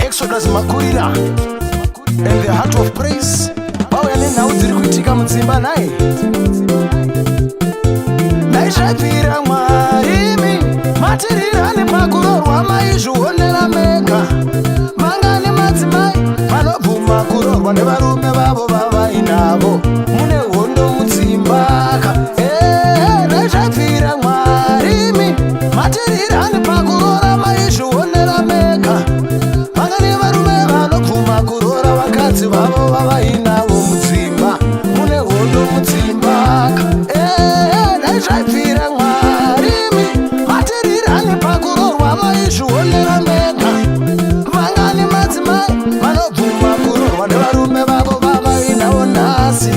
Exodus Makurira and the heart of praise. Bauya nenhau dziri kuitika mudzimba naye. Naizvabvira Mwari matirirani pakurorwa maizvionera mega. Mangani madzimai vanobvuma kurorwa nevarume vavo vavainavo. Mune hondo mudzimba. Naizvabvira Mwari matirirani pakurora maizvionera mega. Mangani varume vanobvuma kurora vakadzi vavo vavainavo mudzimba. Mune hondo mudzimba. Naizvabvira Mwari matirirani pakurorwa maizvionera mega. Mangani madzimai vanobvuma kurorwa nevarume vavo vavainavo nhasi.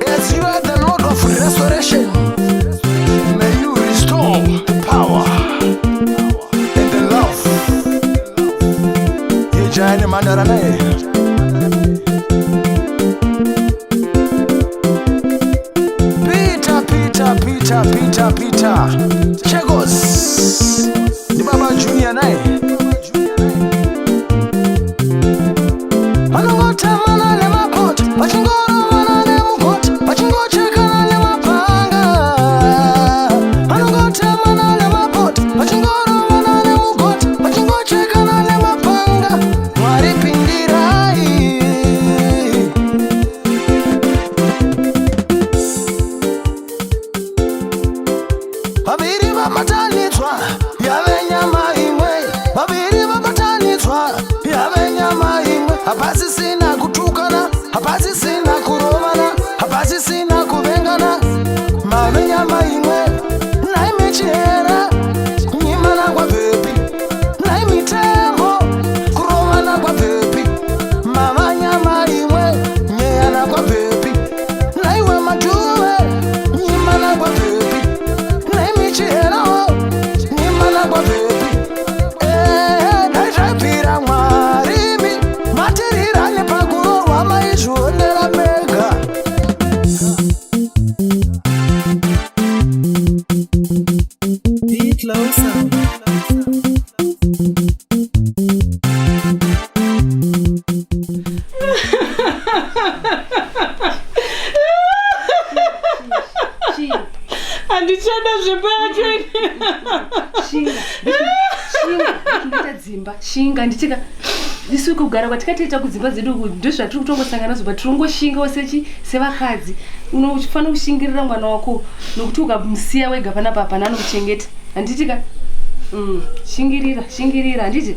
As you are the Lord of restoration, may you restore the power and the love. Yejane mandarane. Peter Chegos ni Baba Junior naye Manongota manane mapot Pachingoro manane mukot Pachingocheka nane mapanga Manongota manane mapot Pachingoro manane mukot Pachingocheka nane mapanga Mwari pindirai Babiri vabatanitswa yave nyama imwe. Babiri vabatanitswa yave nyama imwe. Hapasisina kutukana, hapasisina kurovana, hapasisina kuvengana. Mave nyama imwe. Nai michera nyimana kwa vepi. Nai mitembo kurovana kwa vepi. Mama nyama imwe nyeyana kwa vepi. Nai we maduwe nyimana kwa vepi. Chero, ni mana kwa baby. Andichada zvepatwe. Shinga dzimba. Shinga nditika isu kugara kwatikatoita kudzimba dzedu ndozvatiri kutongosangana nazo but tirongoshinga wasechi sevakadzi unofanira kushingirira mwana wako nokuti ukamusiya wega panapa hapana anokuchengeta handitika shingirira handiti